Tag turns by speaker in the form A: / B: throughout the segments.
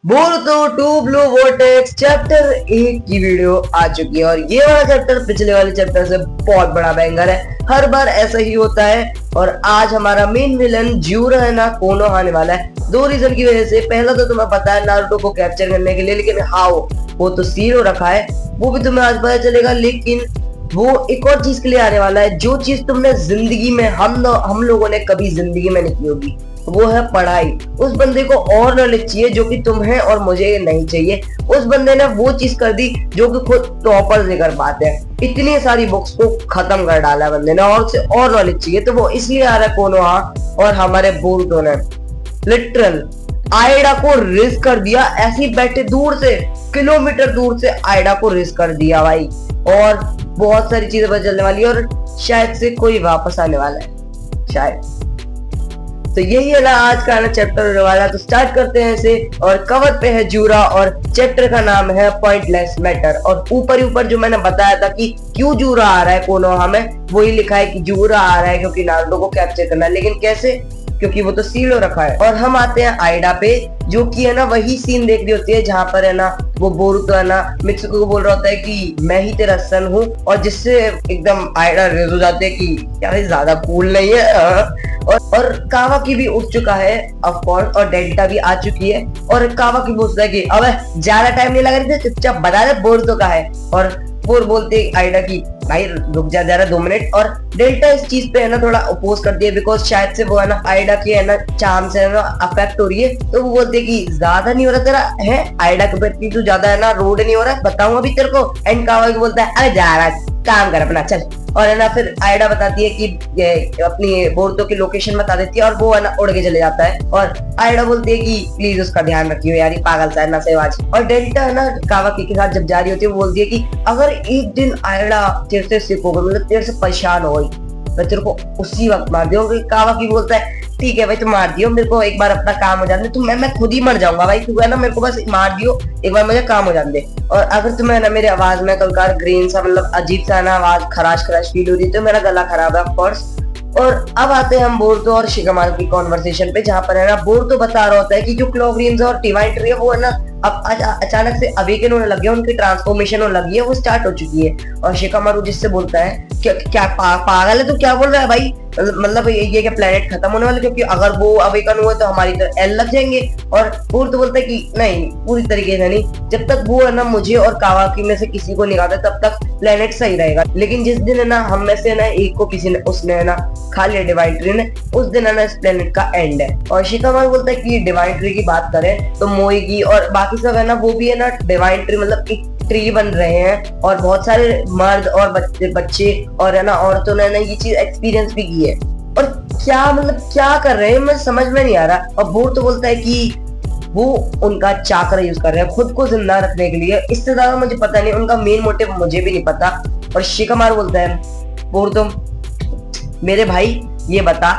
A: Boruto two blue vortex chapter 8 की video आ चुकी है और ये वाला चैप्टर पिछले वाले चैप्टर से बहुत बड़ा बैंगर है। हर बार ऐसा ही होता है और आज हमारा मेन विलन ज्यूरा है ना कोनो आने वाला है। दो रीजन की वजह से। पहला तो तुम्हें पता है नारुतो को कैप्चर करने के लिए, लेकिन हाउ वो तो सील हो रखा है, वो भी तुम्हें आज पता चलेगा। लेकिन वो एक और चीज के लिए आने वाला है, जो चीज तुमने जिंदगी में हम लोगों ने कभी जिंदगी में नहीं की होगी, वो है पढ़ाई। उस बंदे को और नॉलेज चाहिए जो कि तुम्हें और मुझे नहीं चाहिए। उस बंदे ने वो चीज कर दी जो कि खुद टॉपर्स नहीं कर पाते हैं। इतनी सारी बुक्स को खत्म कर डाला है बंदे ने और से और नॉलेज चाहिए, तो वो इसलिए आ रहा है कोनोहा। और हमारे बोरुतो ने लिटरल आइडा को रिस्क कर दिया, ऐसे ही बैठे दूर से किलोमीटर दूर से आइडा को रिस्क कर दिया भाई। और बहुत सारी चीजें बदलने वाली है और शायद से कोई वापस आने वाला है शायद। तो यही है ना आज का ना चैप्टर होने वाला है। तो स्टार्ट करते हैं इसे। और कवर पे है जूरा और चैप्टर का नाम है पॉइंटलेस मैटर। और ऊपर जो मैंने बताया था कि क्यों जूरा आ रहा है कोनोहा में, वही लिखा है कि जूरा आ रहा है क्योंकि नारुतो को कैप्चर करना है। लेकिन कैसे? क्योंकि वो तो सील हो रखा है। और हम आते हैं आइडा पे, जो कि है ना वही सीन देख रही होती है जहां पर है ना वो बोरुतो है ना मित्सुको को बोल रहा होता है कि मैं ही तेरा सन हूँ, और जिससे एकदम आइडा रेज हो जाते हैं कि यार ज्यादा कूल नहीं है। और कावाकी भी उठ चुका है ऑफ कोर्स, और डेल्टा भी आ चुकी है। और कावाकी बोलता है कि अबे ज्यादा टाइम नहीं लगा रही थी, चुपचाप बता दे बोरुतो का है। और वो बोलते आइडा की भाई रुक जा जरा 2 मिनट। और डेल्टा इस चीज पे है ना थोड़ा अपोज कर दिया, बिकॉज शायद से वो है ना आइडा की है ना चार्म से है ना अफेक्ट हो रही है। तो वो बोलते कि ज्यादा नहीं हो रहा तेरा है आइडा के प्रति, तू ज्यादा है ना रोड नहीं हो रहा है, बताऊं अभी तेरे को। एंड कावाकी बोलता है अरे जा रहा काम कर अपना चल। और है ना फिर आइडा बताती है कि अपनी बोरुतो की लोकेशन बता देती है और वो है ना उड़ के चले जाता है। और आइडा बोलती है कि प्लीज उसका ध्यान रखियो यार, ये पागल सा है ना सेवाज। और डेल्टा है ना कावाकी के साथ जब जा रही होती है वो बोलती है कि अगर एक दिन आइडा तेरे से सीखोगे, मतलब तेरे से परेशान हो गई, मैं तेरे को उसी वक्त मार दूंगा। कावाकी बोलता है ठीक है भाई तुम मार दियो, मेरे को एक बार अपना काम हो जाने दे, मैं खुद ही मर जाऊंगा भाई, तू है ना मेरे को बस मार दियो एक बार, मुझे काम हो जाने दे। और अगर तुम्हें ना मेरी आवाज में कलकार ग्रीन सा मतलब अजीब सा ना आवाज खराश फील हो रही है तो मेरा गला खराब है ऑफ कोर्स। और अब आते हैं हम बोरुतो और शिगामारू की कॉन्वर्सेशन पे, जहां पर है ना बोरुतो बता रहा होता है कि जो क्लोग्रीन्स और डिवाइन ट्री है वो है ना अब अचानक से अवेकन होने लगे हैं, उनकी ट्रांसफॉर्मेशन होने लगी है, वो स्टार्ट हो चुकी है। और शिगामारू जिससे बोलता है क्या पागल है तो क्या बोल रहा है भाई, मतलब ये क्या प्लेनेट खत्म होने वाले, क्योंकि अगर वो अवेकन हुए तो हमारी तरह एल लग जाएंगे। और बोरुतो बोलता है कि नहीं पूरी तरीके से नहीं, जब तक वो है ना मुझे और कावाकी में से किसी को निकालता है तब तक प्लेनेट सही रहेगा। लेकिन जिस दिन है ना हम में से ना एक को किसी ने उसने है ना खा लिया डिवाइन ट्री ने, उस दिन है ना इस प्लेनेट का एंड है। और शिगामारू बोलता है कि डिवाइन ट्री की बात करें तो मोएगी और बाकी सब है ना वो भी है ना डिवाइन ट्री मतलब एक ट्री बन रहे हैं। और बहुत सारे मर्द और बच्चे और है ना औरतों ने ना ये चीज एक्सपीरियंस भी की है। और क्या मतलब क्या कर रहे हैं मैं समझ में नहीं आ रहा। और बोरुतो तो बोलता है कि वो उनका चाकरा यूज कर रहे हैं खुद को जिंदा रखने के लिए, इससे ज्यादा मुझे पता नहीं, उनका मेन मोटिव मुझे भी नहीं पता। और शिगामारू बोलता है बोरुतो मेरे भाई ये बता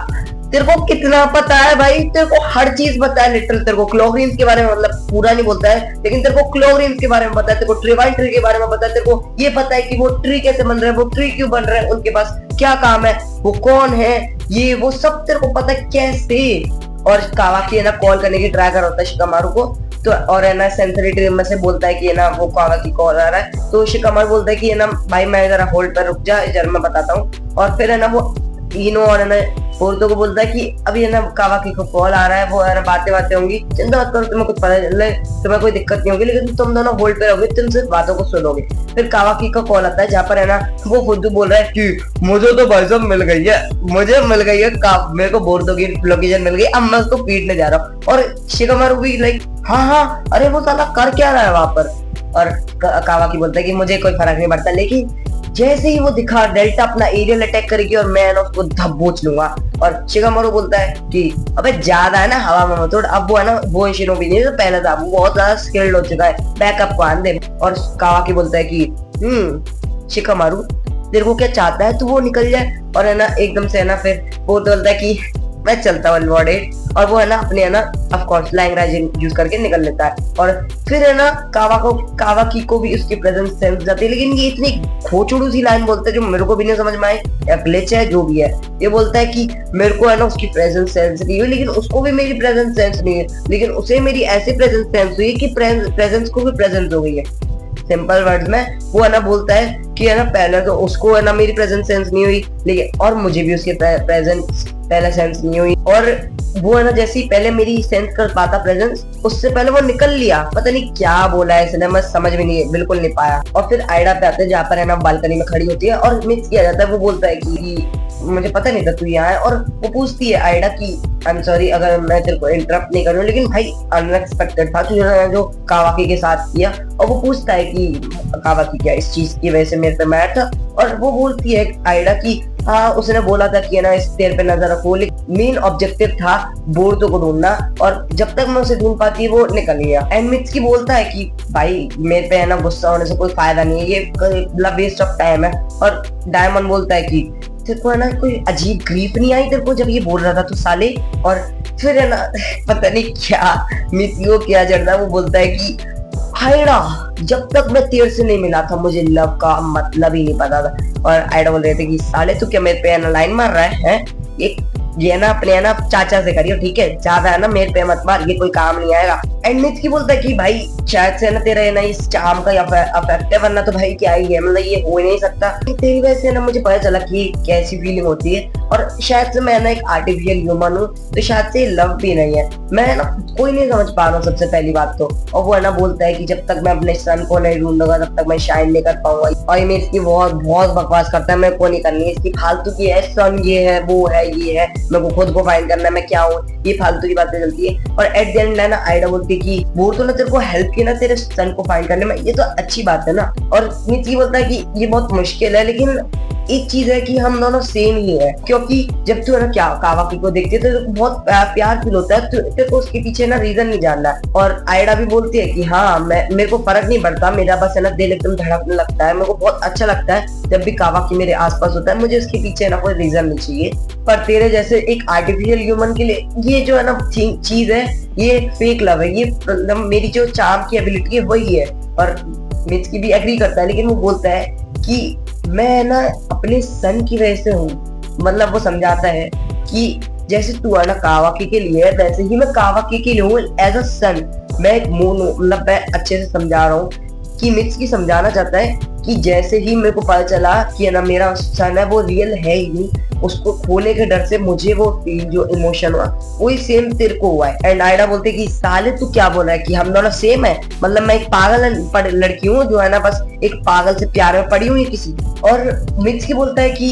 A: तेरे को कितना पता है भाई, तेरे को हर चीज पता है लिटरल, तेरे को क्लोग्रीन्स के बारे में मतलब पूरा नहीं बोलता है लेकिन तेरे को क्लोग्रीन्स के बारे में पता है, तेरे को डिवाइन ट्री के बारे में पता है, तेरे को ये पता है कि वो ट्री कैसे बन रहे हैं, वो ट्री क्यों बन रहे हैं, उनके पास क्या काम है, वो कौन है, ये वो सब तेरे को पता है कैसे। और कावाकी है ना कॉल करने की ट्राई कर रहा होता है शिगामारू को, तो और है ना सेंसरी ट्री में से बोलता है कि है ना वो कावाकी कॉल आ रहा है। तो शिगामारू बोलता है कि है ना भाई मैं जरा होल्ड पर रुक जा, जरा मैं बताता हूँ। और फिर है ना वो इनो और है ना बोरुतो को बोलता है कि अभी है ना कावाकी को कॉल आ रहा है, वो है ना बातें होंगी, चिंता मत करो, तुम्हें कुछ पता चले तुम्हें कोई दिक्कत नहीं होगी, लेकिन तुम दोनों होल्ड पे रहोगे, तुम सिर्फ बातों को सुनोगे। फिर कावाकी का कॉल आता है जहाँ पर है ना वो खुद बोल रहा है कि मुझे तो भाई साहब मिल गई है, मुझे मिल गई है, मेरे को बोरुतो की लोकेशन मिल गई, अब मैं उसको पीटने जा रहा हूँ। और शिगामारू भी लाइक हाँ अरे वो साला कर क्या रहा है वहां पर। और कावाकी बोलता है कि मुझे कोई फर्क नहीं पड़ता, लेकिन जैसे ही वो दिखा डेल्टा अपना एरियल अटैक करेगी और मैं ना उसको धब्बोच लूंगा। और शिगामारू बोलता है कि अबे ज्यादा है ना हवा में मत उड़, अब वो है ना वो शिनोबी नहीं तो पहले था, वो बहुत ज्यादा स्किल्ड हो चुका है, बैकअप को आन दे। और कावाकी बोलता है कि शिगामारू तेरे को क्या चाहता है, तू वो निकल जाए। और है ना एकदम से है ना फिर वो बोलता है कि मैं चलता हूँ वर्ड और वो है ना अपने है ना ऑफ कोर्स लैंग्वेज यूज करके निकल लेता है। और फिर है ना कावाकी को भी उसकी प्रेजेंस सेंस जाती है, लेकिन ये इतनी खोचड़ू सी लाइन बोलता है जो मेरे को भी नहीं समझ में आई, या ग्लिच है जो भी है। ये बोलता है कि मेरे को है ना उसकी प्रेजेंस सेंस नहीं हुई, लेकिन उसको भी मेरी प्रेजेंस सेंस नहीं है, लेकिन उसे मेरी ऐसी प्रेजेंस सेंस हुई कि प्रेजेंस को भी प्रेजेंस हो गई है। सिंपल वर्ड्स में वो है ना बोलता है कि है ना पहले तो उसको है ना मेरी प्रेजेंस सेंस नहीं हुई, लेकिन और मुझे भी उसकी प्रेजेंस पहले सेंस नहीं हुई, और वो है ना जैसे ही पहले मेरी सेंस कर पाता प्रेजेंस, उससे पहले वो निकल लिया। पता नहीं क्या बोला है इसने, मैं समझ में नहीं बिल्कुल नहीं पाया। और फिर आयडा पे आते हैं जहाँ पर है ना बालकनी में खड़ी होती है और मिक्स किया जाता है। वो बोलता है कि मुझे पता नहीं था तू यहाँ है, और वो पूछती है आयडा की आई एम सॉरी अगर मैं तेरे को इंटरप्ट नहीं करूँ, लेकिन भाई अनएक्सपेक्टेड था तुझे जो कावाकी के साथ किया। और वो पूछता है कि कावाकी क्या इस चीज की वजह से मेरे पे मैड था, और वो बोलती है आयडा की हाँ उसने बोला था कि ना इस तेरे पे नजर रखो, लेकिन मेन ऑब्जेक्टिव था बोर्डो को ढूंढना, और जब तक मैं उसे ढूंढ पाती वो निकल गया। एंड मित्सुकी बोलता है कि भाई मेरे पे है ना गुस्सा होने से कोई फायदा नहीं है, ये मतलब वेस्ट ऑफ टाइम है। और डायमंड बोलता है कि तेरे को है ना कोई अजीब ग्रीफ नहीं आई तेरे को जब ये बोल रहा था तू साले। और फिर है ना पता नहीं क्या मित्सुकी को क्या चढ़ रहा है, वो बोलता है कि आयडा जब तक मैं तेरे से नहीं मिला था मुझे लव का मतलब ही नहीं पता था। और आयडा बोल रहे थे कि साले तू क्या मेरे पे है ना लाइन मार रहा है? एक ये ना अपने है ना चाचा से करियो, ठीक है, ज्यादा है ना मेरे पे मत मार, ये कोई काम नहीं आएगा। एंड मित्सुकी बोलता है कि भाई शायद से ना तेरा है ना इस चार्म का अफेक्ट है, वरना तो भाई क्या ही है, मतलब ये हो ही नहीं सकता। तेरी वजह से ना मुझे पता चला कि कैसी फीलिंग होती है, और शायद से मैं ना एक आर्टिफिशियल ह्यूमन हूँ, तो शायद से लव भी नहीं है, मैं ना कोई नहीं समझ पा रहा हूँ सबसे पहली बात तो। और वो है ना बोलता है कि जब तक मैं अपने सन को नहीं ढूंढूंगा तब तक मैं शाइन नहीं कर पाऊंगा। और ये इसकी बहुत बकवास करता है, मेरे को नहीं करनी है इसकी फालतू की है, सन ये है वो है ये है, मेरे को खुद को फाइंड करना है मैं क्या हूँ, ये फालतू की बातें चलती है। और एट द एंड है ना आयडा बोलती है कि वो तो ना तेरे को हेल्प की ना तेरे सन को फाइंड करने में, ये तो अच्छी बात है ना। और मित्सुकी बोलता है कि ये बहुत मुश्किल है, लेकिन एक चीज है कि हम दोनों सेम ही है, क्योंकि जब तू है ना क्या कावाकी को देखती है तो बहुत प्यार फील होता है, तेरे को उसके पीछे ना रीजन नहीं जानना है। और आयडा भी बोलती है कि हाँ मेरे को फर्क नहीं पड़ता, मेरा बस है ना दिल एकदम धड़कने लगता है, मेरे को बहुत अच्छा लगता है जब भी कावाकी मेरे आसपास होता है, मुझे उसके पीछे ना कोई रीजन नहीं चाहिए। पर तेरे जैसे एक आर्टिफिशियल ह्यूमन के लिए ये जो है ना चीज है ये फेक लव है, ये मेरी जो चार्म की एबिलिटी है वही है। और मित्सुकी भी एग्री करता है, लेकिन वो बोलता है कि मैं ना अपने सन की वजह से हूँ, मतलब वो समझाता है कि जैसे तू है ना कावाकी के लिए है वैसे ही मैं कावाकी के लिए हूँ एज अ सन। मैं एक मून हूँ, मतलब मैं अच्छे से समझा रहा हूँ कि मित्सुकी समझाना चाहता है कि जैसे ही मेरे को पता चला कि है ना मेरा सन है वो रियल है ही नहीं, उसको खोने के डर से मुझे वो फील जो इमोशन हुआ वही सेम तेरे को हुआ है। एंड आयडा बोलते कि साले तू क्या बोल रहा है कि हम दोनों सेम है, मतलब मैं एक पागल लड़की हूँ जो है ना बस एक पागल से प्यार में पड़ी हुई किसी। और मित्सुकी बोलता है कि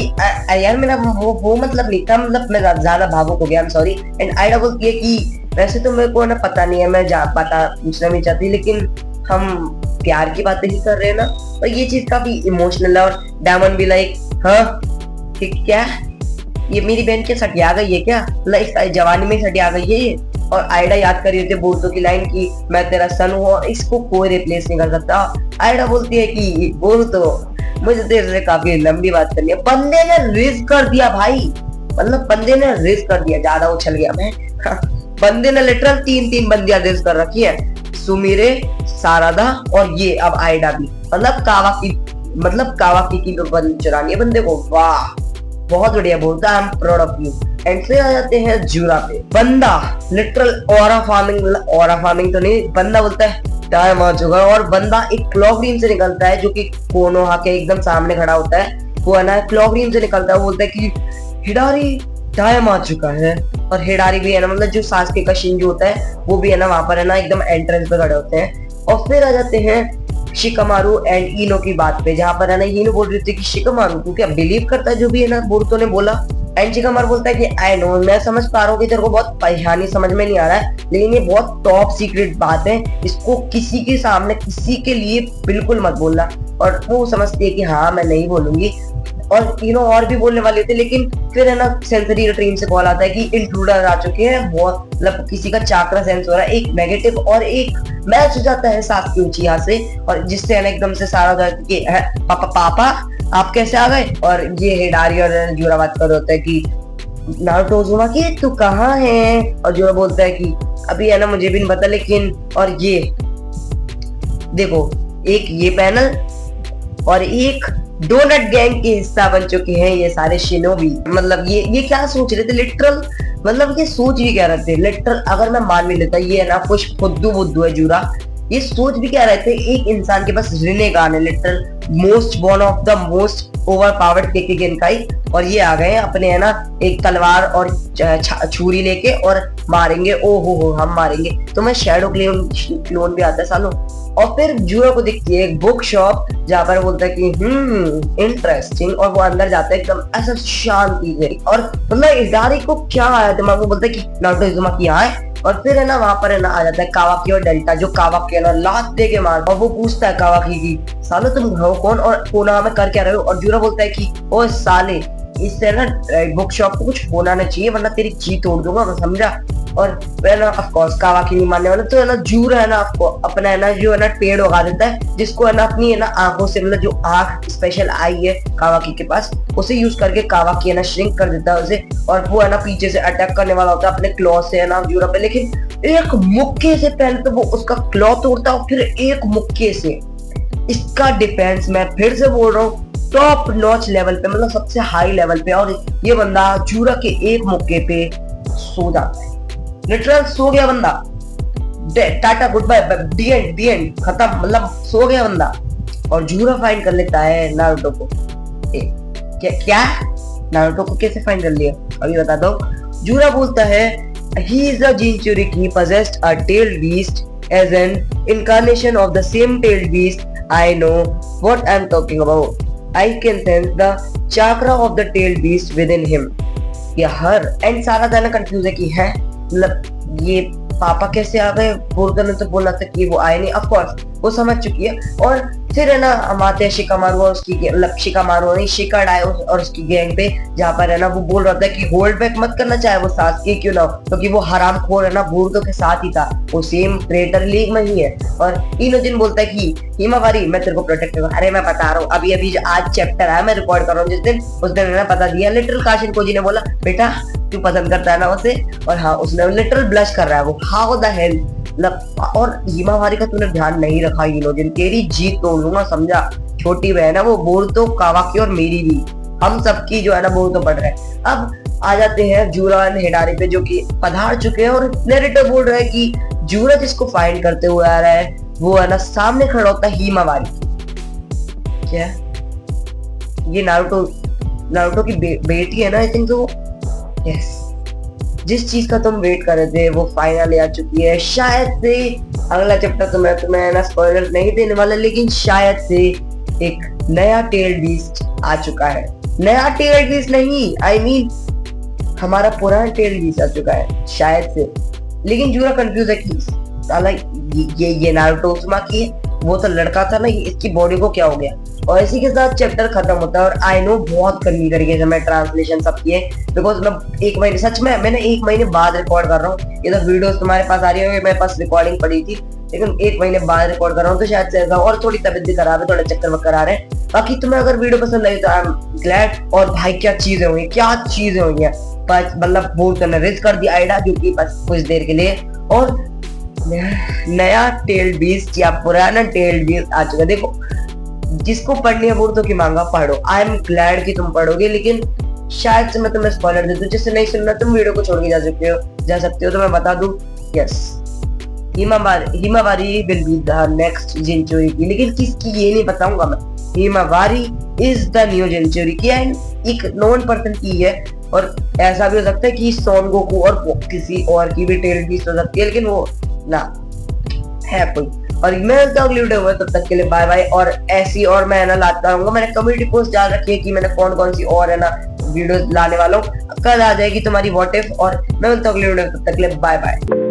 A: यार मेरा वो मतलब नहीं था, मतलब मैं ज्यादा भावुक हो गया, I am sorry. And Ida बोलती है कि वैसे तो मेरे को ना पता नहीं है, मैं पता पूछना नहीं चाहती, लेकिन हम प्यार की बातें ही कर रहे हैं ना, और ये चीज काफी इमोशनल है। और डायमंड भी लाइक हाँ ठीक क्या ये मेरी बहन क्या सटिया गई है क्या, लाइक जवानी में सटिया गई है ये। और आयडा याद कर रही होती है बोर्डो की लाइन की मैं तेरा सन हूँ और इसको कोई रिप्लेस नहीं कर सकता। आयडा बोलती है कि बोर्डो मुझे तेरे से काफी लंबी बात करनी है। बंदे ने रिस्क कर दिया भाई, मतलब बंदे ने रिस्क कर दिया, ज्यादा उछल गया मैं। बंदे ने लिटरल तीन बंदियां रिस्क कर रखी है, सुमिरे, सारादा और ये अब आयडा भी, मतलब कावाकी की बंदी चुरानी है बंदे को। वाह बहुत बढ़िया, बोलता है I am proud of you. And फिर आ जाते हैं जूरा पे। बंदा लिटरल ऑरा फार्मिंग तो नहीं, बंदा बोलता है टाइम आ चुका है, और बंदा एक क्लॉक रूम से निकलता है जो कि कोनोहा के एकदम सामने खड़ा होता है, वो है ना क्लॉक रूम से निकलता है, वो बोलता है कि हिडारी टाइम आ चुका है। और हिडारी भी है ना मतलब जो सासुके का शिंजो होता है वो भी है ना वहां पर है ना एकदम एंट्रेंस पे खड़े होते हैं। और फिर आ जाते हैं शिकामारू एंड इनो की बात पे, जहां पर है ना इनो बोल रही थी कि शिकामारू तू क्या बिलीव करता है जो भी है ना बोरुतो ने बोला। एंड शिकामारू बोलता है कि आई नो, मैं समझ पा रहा हूँ कि तेरे को बहुत परेशानी समझ में नहीं आ रहा है, लेकिन ये बहुत टॉप सीक्रेट बात है, इसको किसी के सामने किसी के लिए बिल्कुल मत बोलना। और वो समझती है कि हाँ मैं नहीं बोलूंगी। और और भी बोलने वाले थे, लेकिन फिर है ना सेंसरी टीम से कॉल आता है कि इंट्रूडर आ चुके हैं, बहुत मतलब किसी का चाकरा सेंस हो रहा है, एक नेगेटिव और एक मैच हो जाता है सासुके उचिहा से, और जिससे है ना एकदम से सारा कि पापा आप कैसे आ गए। और ये हिडारी और जूरा बात कर होता है कि नारुतो उज़ुमाकी तू कहाँ है? और जो बोलता है कि अभी है ना मुझे भी नहीं पता, लेकिन और ये देखो एक ये पैनल और एक डोनट गैंग के हिस्सा बन चुके हैं ये सारे शिनोबी। मतलब ये क्या सोच रहे थे लिटरल, मतलब ये सोच भी क्या रहे थे लिटरल। अगर मैं मान भी लेता ये है ना कुछ फुद्दू बुद्धू है जूरा, ये सोच भी क्या रहे थे एक इंसान के पास रिनेगान है literal most one of the most over powered केके गेनकाई, और ये आ गए अपने है ना एक तलवार और छुरी लेके और मारेंगे। ओ हो हम मारेंगे। तो मैं शैडो क्लोन भी आता है सालों। और फिर जूरा को दिखती है एक बुक शॉप जहाँ पर बोलता है कि इंटरेस्टिंग, और वो अंदर जाता है एकदम ऐसा शांति से। और मतलब इडारी को क्या आया दिमाग में, बोलता है कि नारुतो उज़ुमाकी यहाँ है। और फिर है ना वहां पर है ना आ जाता है कावाकी और डेल्टा, जो कावाकी है ना लात दे के मार, और वो पूछता है कावाकी की सालो तुम हो कौन और कोना में कर क्या रहे हो? और जूरा बोलता है कि ओ साले इससे ना बुक शॉप को कुछ होना नहीं चाहिए वरना तेरी जी तोड़ दूंगा, समझा? और ना ऑफ कोर्स कावाकी नहीं मानने वाला, तो है ना जूरा है ना आपको अपना है ना जो है ना पेड़ उगा देता है, जिसको है ना अपनी है ना आंखों से, मतलब जो आंख स्पेशल आई है कावाकी के पास, उसे यूज करके कावाकी है ना श्रिंक कर देता है उसे, और वो है ना पीछे से अटैक करने वाला होता है अपने क्लॉ से है ना जूरा पे। लेकिन एक मुक्के से पहले तो वो उसका क्लॉ तोड़ता है, फिर एक मुक्के से इसका डिफेंस, मैं फिर से बोल रहा हूँ टॉप नॉच लेवल पे, मतलब सबसे हाई लेवल पे। और ये बंदा जूरा के एक मुक्के पे सो जाता है, लिटरल सो गया बंदा, tata goodbye, the end खत्म, मतलब सो गया बंदा। और जूरा फाइंड कर लेता है नारुतो को। क्या नारुतो को कैसे फाइंड कर लिया अभी बता दो। जूरा बोलता है he is a Jinchuriki possessed a tailed beast as an incarnation of the same tailed beast. I know what I'm talking about. I can sense the chakra of the tailed beast within him. ये her and सारा दाना confuse है कि है मतलब ये पापा कैसे आ गए, बोलकर ने तो बोला था कि वो आए नहीं। ऑफ कोर्स वो समझ चुकी है। और फिर है ना हम आते हैं शिकामारू और उसकी मतलब शिकामारू नहीं शिकाडाई और उसकी गैंग पे, जहाँ पर है ना वो बोल रहा था कि होल्ड बैक मत करना चाहे वो सासुके क्यों ना हो, क्योंकि वो हरामखोर है ना बोरुतो के साथ ही था, वो सेम क्रिएटर लीग में ही है। और इनोजिन बोलता है कि हिमावारी मैं तेरे को प्रोटेक्ट करूंगा। अरे मैं बता रहा हूँ अभी अभी आज चैप्टर आया मैं रिकॉर्ड कर रहा हूँ जिस दिन, उस दिन मैंने बता दिया। लिटरल काशिन कोजी ने बोला बेटा तू पसंद करता है ना उसे, और हाँ उसने लिटरल ब्लश कर रहा है वो, हाउ द हेल। और हिमावारी का तूने ध्यान नहीं रखा इनोजिन, तेरी जीत तोड़ लूंगा समझा। छोटी बहन है वो बोरुतो कावाकी और मेरी भी, हम सबकी जो है ना बोरुतो पढ़ रहे हैं। अब आ जाते हैं जूरा एंड हिडारी पे जो कि पधार चुके हैं, और नैरेटर बोल रहा है कि जूरा जिसको फाइंड करते हुए आ रहा है वो है ना सामने खड़ा होता है हिमावारी। क्या ये नारुतो की बेटी है ना आई थिंक तो। यस जिस चीज का तुम वेट कर रहे थे वो फाइनली आ चुकी है। शायद से अगला चैप्टर तो मैं तुम्हें ना स्पॉइलर नहीं देने वाला, लेकिन शायद से एक नया टेल्ड बीस्ट आ चुका है। नया टेल्ड बीस्ट नहीं, आई मीन हमारा पुराना टेल्ड बीस्ट आ चुका है शायद से। लेकिन जूरा कंफ्यूज है कि साला ये नारुतो उज़ुमाकी है, वो तो लड़का था ना, इसकी बॉडी को क्या हो गया। और इसी के साथ चैप्टर खत्म होता है। और आई नो बहुत कमी तरीके से मैं ट्रांसलेशन सब किए, बिकॉज मैं एक महीने सच में मैंने 1 महीने बाद रिकॉर्ड कर रहा हूँ। ये तो वीडियोस तुम्हारे पास आ रही है, मेरे पास रिकॉर्डिंग पड़ी थी, लेकिन 1 महीने बाद रिकॉर्ड कर रहा हूँ, तो शायद से ऐसा। और थोड़ी तबियत भी खराब है, थोड़ा चक्कर वक्कर आ रहे हैं। बाकी तुम्हें अगर वीडियो पसंद आई तो आई एम ग्लैड। और भाई क्या चीजें हुई, क्या चीजें हुई है, मतलब बहुत रिस्क कर दिया आइडा जो कि बस कुछ देर के लिए। और नया टेल्ड बीस्ट या पुराना टेल्ड बीस्ट आ चुका है। देखो जिसको पढ़नी है बोरुतो की मांगा पढ़ो, आई एम ग्लैड कि तुम पढ़ोगे, लेकिन शायद से मैं तुम्हें स्पॉइलर दे दूं। जिससे नहीं सुनना तुम वीडियो को छोड़ के जा सकते हो। तो मैं बता दूं yes Himawari will be the next jinchuriki, लेकिन किसकी ये नहीं बताऊंगा मैं। Himawari is the new jinchuriki and एक नॉन पर्सन की है। और ऐसा भी हो सकता है कि सोन गोकू और किसी और की भी टेल्ड बीस्ट हो सकती है, लेकिन वो ना है कोई। और मैं अगली वीडियो में, तब तक के लिए बाय बाय। और ऐसी और मैं ना लाता रहूंगा, मैंने कम्युनिटी पोस्ट डाल रखी है कि मैंने कौन सी और है ना वीडियो लाने वाला हूँ। कल आ जाएगी तुम्हारी व्हाट इफ। और मैं मिलता हूँ अगली वीडियो में, तब तक के लिए बाय बाय।